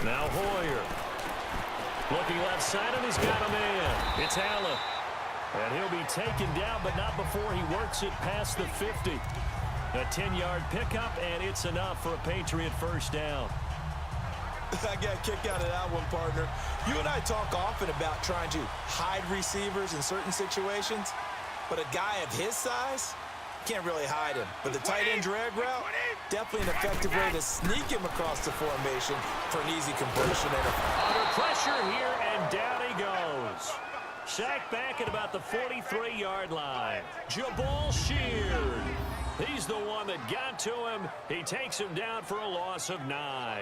Now Hoyer. Looking left side, and he's got a man. It's Allen. And he'll be taken down, but not before he works it past the 50. A 10-yard pickup, and it's enough for a Patriot first down. I got a kick out of that one, partner. You and I talk often about trying to hide receivers in certain situations, but a guy of his size can't really hide him. But the tight end drag route, definitely an effective way to sneak him across the formation for an easy completion. Under pressure here, and down he goes. Sacked back at about the 43-yard line. Jabal Sheard. He's the one that got to him. He takes him down for a loss of 9.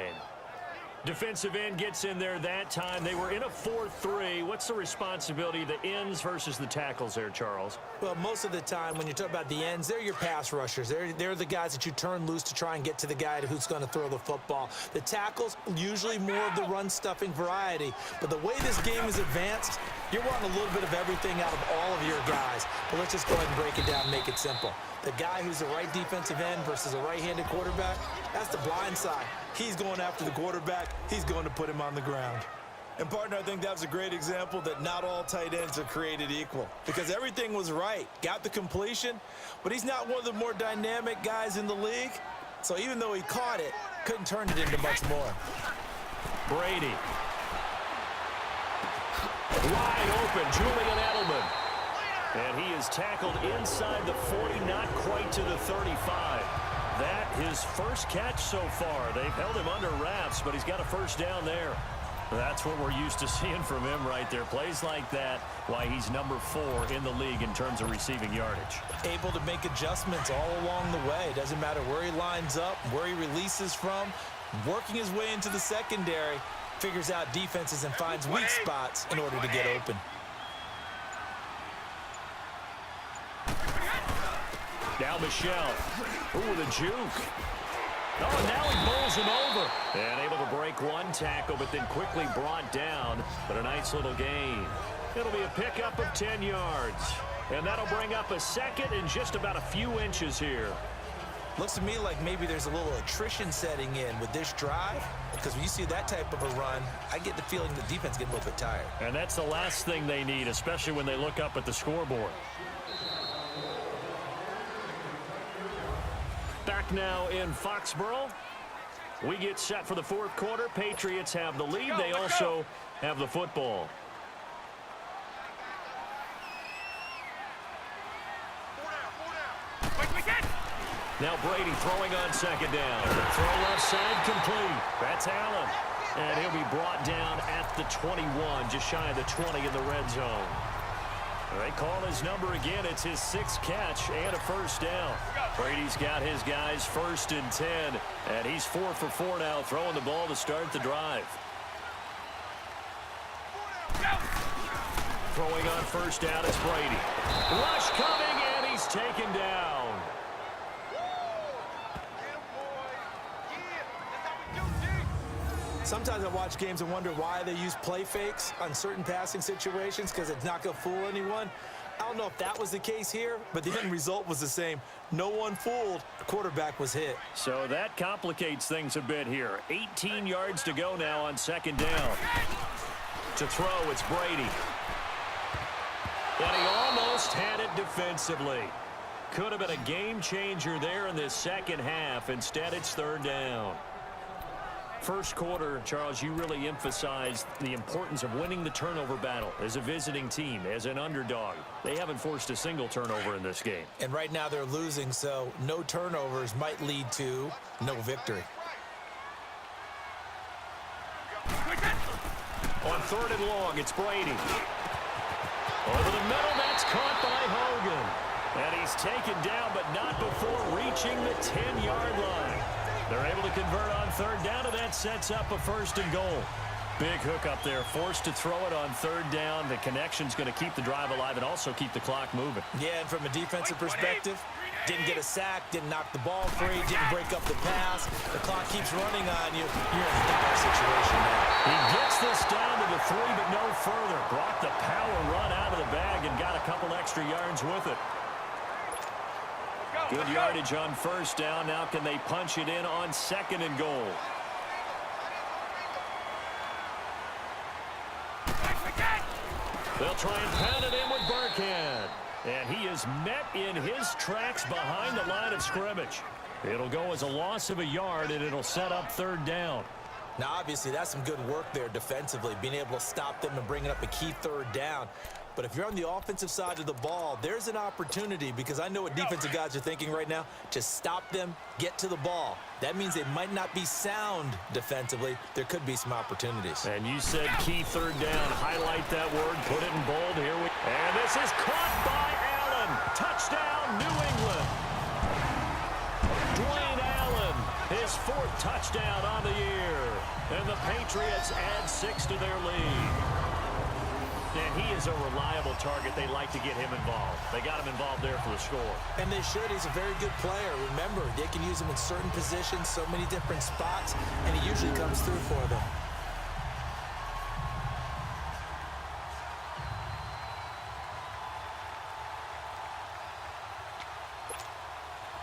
Defensive end gets in there that time. They were in a 4-3. What's the responsibility of the ends versus the tackles there, Charles? Well, most of the time when you talk about the ends, they're your pass rushers. They're the guys that you turn loose to try and get to the guy who's going to throw the football. The tackles, usually more of the run-stuffing variety. But the way this game is advanced, you're wanting a little bit of everything out of all of your guys. But let's just go ahead and break it down and make it simple. The guy who's the right defensive end versus a right-handed quarterback, that's the blind side. He's going after the quarterback. He's going to put him on the ground. And, partner, I think that was a great example that not all tight ends are created equal because everything was right. Got the completion, but he's not one of the more dynamic guys in the league. So even though he caught it, couldn't turn it into much more. Brady. Wide open, Julian Edelman. And he is tackled inside the 40, not quite to the 35. That his first catch so far. They've held him under wraps, but he's got a first down there. That's what we're used to seeing from him right there. Plays like that, why he's number 4 in the league in terms of receiving yardage. Able to make adjustments all along the way. Doesn't matter where he lines up, where he releases from. Working his way into the secondary, figures out defenses and finds weak spots in order to get open. Now Michelle. Ooh, the juke. Oh, and now he bowls him over. And able to break one tackle, but then quickly brought down. But a nice little gain. It'll be a pickup of 10 yards. And that'll bring up a second and just about a few inches here. Looks to me like maybe there's a little attrition setting in with this drive. Because when you see that type of a run, I get the feeling the defense getting a little bit tired. And that's the last thing they need, especially when they look up at the scoreboard. Back now in Foxborough. We get set for the fourth quarter. Patriots have the lead. They also have the football. Now Brady throwing on second down. Throw left side complete. That's Allen. And he'll be brought down at the 21, just shy of the 20 in the red zone. They call his number again. It's his 6th catch and a first down. Brady's got his guys 1st and 10, and he's 4 for 4 now, throwing the ball to start the drive. Throwing on first down, it's Brady. Rush coming, and he's taken down. Sometimes I watch games and wonder why they use play fakes on certain passing situations because it's not going to fool anyone. I don't know if that was the case here, but the end result was the same. No one fooled. The quarterback was hit. So that complicates things a bit here. 18 yards to go now on second down. To throw, it's Brady. And he almost had it defensively. Could have been a game changer there in this second half. Instead, it's third down. First quarter, Charles, you really emphasized the importance of winning the turnover battle as a visiting team, as an underdog. They haven't forced a single turnover in this game. And right now they're losing, so no turnovers might lead to no victory. On third and long, it's Brady. Over the middle, that's caught by Hogan. And he's taken down, but not before reaching the 10-yard line. They're able to convert on third down, and that sets up a 1st and goal. Big hook up there, forced to throw it on third down. The connection's going to keep the drive alive and also keep the clock moving. Yeah, and from a defensive perspective, didn't get a sack, didn't knock the ball free, didn't break up the pass. The clock keeps running on you. You're in a dire situation now. He gets this down to the 3, but no further. Brought the power run out of the bag and got a couple extra yards with it. Good yardage on first down. Now can they punch it in on 2nd and goal? They'll try and pound it in with Burkhead. And he is met in his tracks behind the line of scrimmage. It'll go as a loss of a yard, and it'll set up third down. Now, obviously, that's some good work there defensively, being able to stop them and bringing up a key third down. But if you're on the offensive side of the ball, there's an opportunity, because I know what defensive guys are thinking right now, to stop them, get to the ball. That means they might not be sound defensively. There could be some opportunities. And you said key third down. Highlight that word. Put it in bold. And this is caught by Allen. Touchdown, New England. Dwayne Allen, his 4th touchdown on the year. And the Patriots add 6 to their lead. And he is a reliable target. They like to get him involved. They got him involved there for the score. And they should. He's a very good player. Remember, they can use him in certain positions, so many different spots, and he usually comes through for them.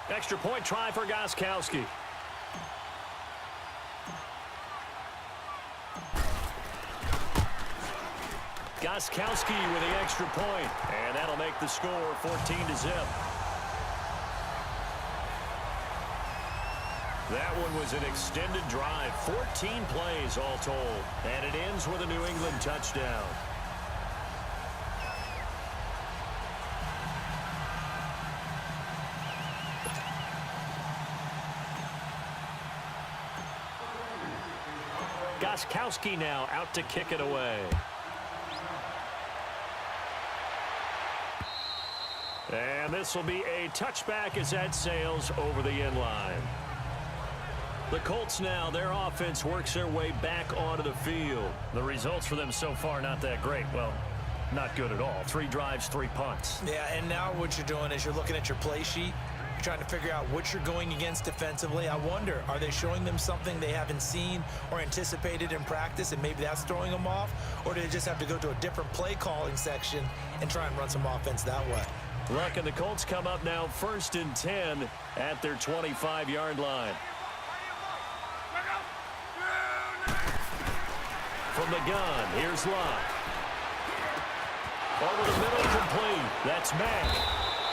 Extra point try for Gostkowski. Gostkowski with the extra point, and that'll make the score 14-0. That one was an extended drive, 14 plays all told, and it ends with a New England touchdown. Gostkowski now out to kick it away. And this will be a touchback as that sails over the end line. The Colts now, their offense works their way back onto the field. The results for them so far not that great. Well, not good at all. 3 drives, 3 punts. Yeah, and now what you're doing is you're looking at your play sheet. You're trying to figure out what you're going against defensively. I wonder, are they showing them something they haven't seen or anticipated in practice, and maybe that's throwing them off? Or do they just have to go to a different play calling section and try and run some offense that way? Look, and the Colts come up now 1st and 10 at their 25-yard line. From the gun, here's Locke. Over the middle, complete. That's Mack.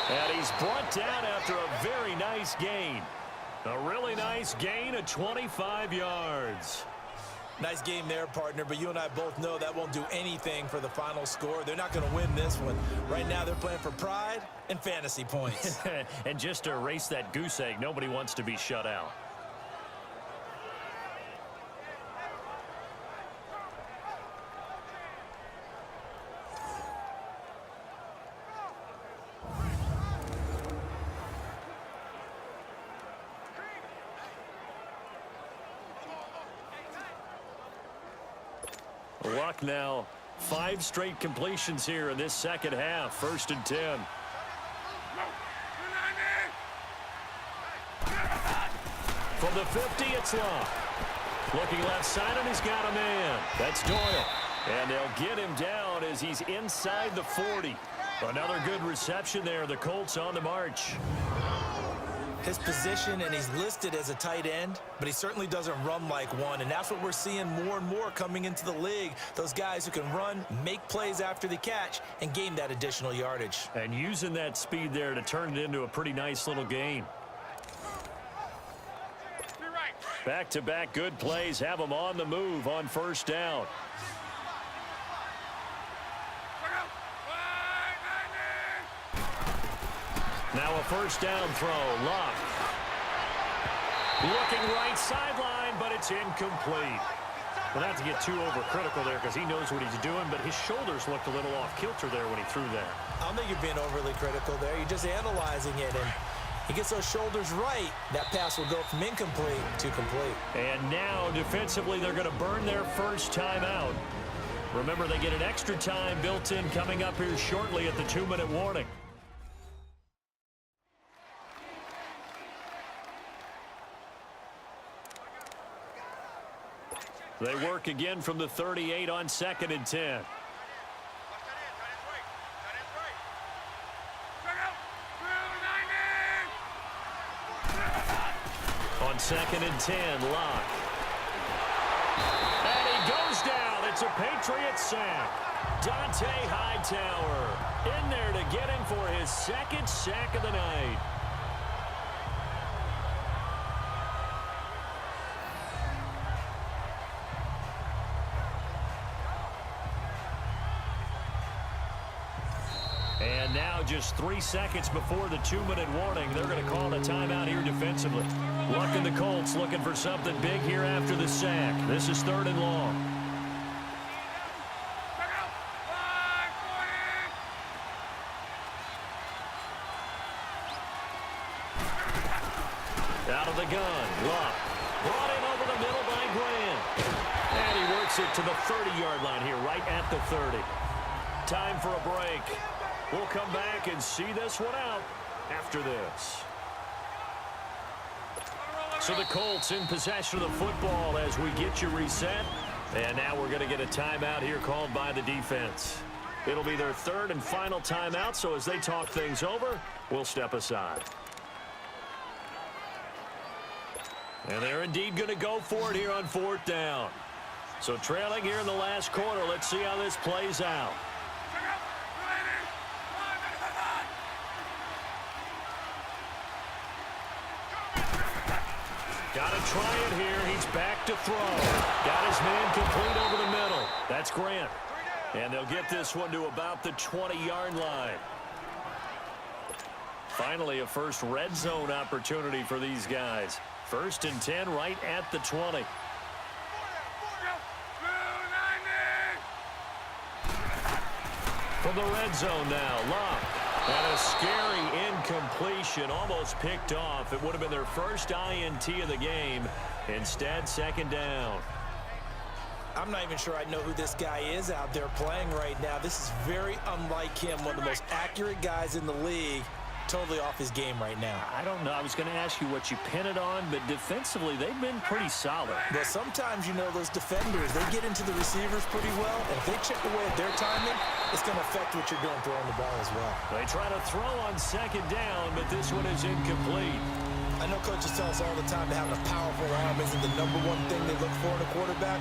And he's brought down after a very nice gain. A really nice gain of 25 yards. Nice game there, partner, but you and I both know that won't do anything for the final score. They're not going to win this one. Right now, they're playing for pride and fantasy points. And just to erase that goose egg, nobody wants to be shut out. Luck now, 5 straight completions here in this second half. 1st and 10. From the 50, it's Luck. Looking left side, and he's got a man. That's Doyle. And they'll get him down as he's inside the 40. Another good reception there. The Colts on the march. His position, and he's listed as a tight end, but he certainly doesn't run like one, and that's what we're seeing more and more coming into the league. Those guys who can run, make plays after the catch, and gain that additional yardage. And using that speed there to turn it into a pretty nice little gain. Back-to-back good plays have them on the move on 1st down. Now a 1st down throw. Locke. Looking right sideline, but it's incomplete. Well, not to get too overcritical there because he knows what he's doing, but his shoulders looked a little off kilter there when he threw that. I don't think you're being overly critical there. You're just analyzing it, and he gets those shoulders right. That pass will go from incomplete to complete. And now, defensively, they're going to burn their first timeout. Remember, they get an extra time built in coming up here shortly at the 2-minute warning. They work again from the 38 on 2nd and 10. On 2nd and 10, Locke. And he goes down. It's a Patriot sack. Dante Hightower in there to get him for his second sack of the night. And now just 3 seconds before the 2-minute warning, they're going to call a timeout here defensively. Luck and the Colts looking for something big here after the sack. This is 3rd and long. Out of the gun, Luck. Brought in over the middle by Grant. And he works it to the 30-yard line here, right at the 30. Time for a break. We'll come back and see this one out after this. So the Colts in possession of the football as we get you reset. And now we're going to get a timeout here called by the defense. It'll be their 3rd and final timeout, so as they talk things over, we'll step aside. And they're indeed going to go for it here on 4th down. So trailing here in the last quarter, let's see how this plays out. Got to try it here. He's back to throw. Got his man complete over the middle. That's Grant. And they'll get this one to about the 20-yard line. Finally, a first red zone opportunity for these guys. 1st and 10 right at the 20. From the red zone now, Luck. And a scary incompletion, almost picked off. It would have been their first INT of the game. Instead, 2nd down. I'm not even sure I know who this guy is out there playing right now. This is very unlike him, one of the most accurate guys in the league. Totally off his game right now. I don't know. I was going to ask you what you pin it on, but defensively, they've been pretty solid. But sometimes, you know, those defenders, they get into the receivers pretty well, and if they chip away at their timing, it's going to affect what you're doing throwing the ball as well. They try to throw on 2nd down, but this one is incomplete. I know coaches tell us all the time that having a powerful arm isn't the #1 thing they look for in a quarterback.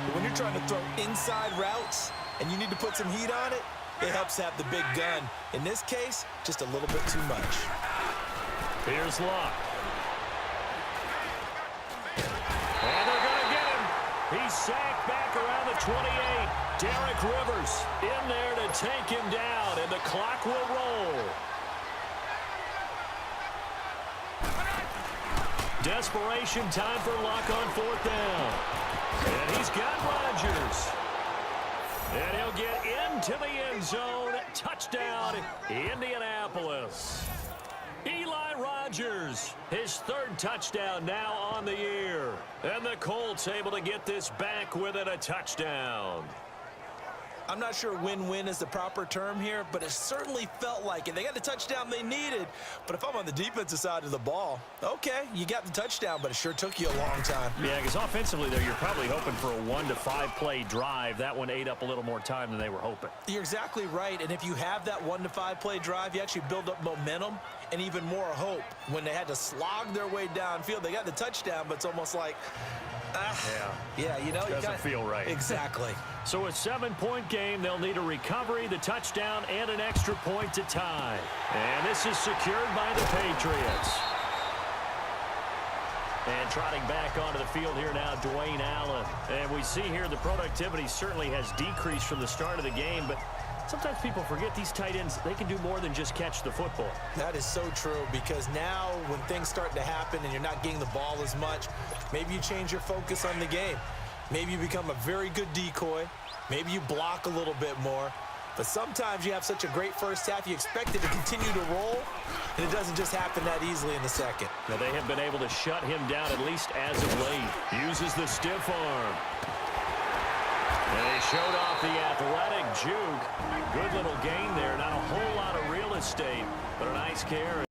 But when you're trying to throw inside routes and you need to put some heat on it, it helps have the big gun. In this case, just a little bit too much. Here's Luck. And they're going to get him. He's sacked back around the 28. Derek Rivers in there to take him down, and the clock will roll. Desperation time for Luck on 4th down. And he's got Rodgers. And he'll get into the end zone. Touchdown, Indianapolis. Eli Rodgers, his 3rd touchdown now on the year. And the Colts able to get this back within a touchdown. I'm not sure win-win is the proper term here, but it certainly felt like it. They got the touchdown they needed, but if I'm on the defensive side of the ball, okay, you got the touchdown, but it sure took you a long time. Yeah, because offensively, there, you're probably hoping for a 1 to 5 play drive. That one ate up a little more time than they were hoping. You're exactly right, and if you have that 1 to 5 play drive, you actually build up momentum and even more hope. When they had to slog their way downfield, they got the touchdown, but it's almost like, yeah, you know, doesn't feel right. Exactly. So a 7-point game, they'll need a recovery, the touchdown, and an extra point to tie. And this is secured by the Patriots. And trotting back onto the field here now, Dwayne Allen. And we see here the productivity certainly has decreased from the start of the game, but sometimes people forget these tight ends, they can do more than just catch the football. That is so true, because now when things start to happen and you're not getting the ball as much, maybe you change your focus on the game. Maybe you become a very good decoy. Maybe you block a little bit more. But sometimes you have such a great first half, you expect it to continue to roll, and it doesn't just happen that easily in the second. Now they have been able to shut him down, at least as of late. Uses the stiff arm. And they showed off the athletic juke. Good little gain there. Not a whole lot of real estate, but a nice carry.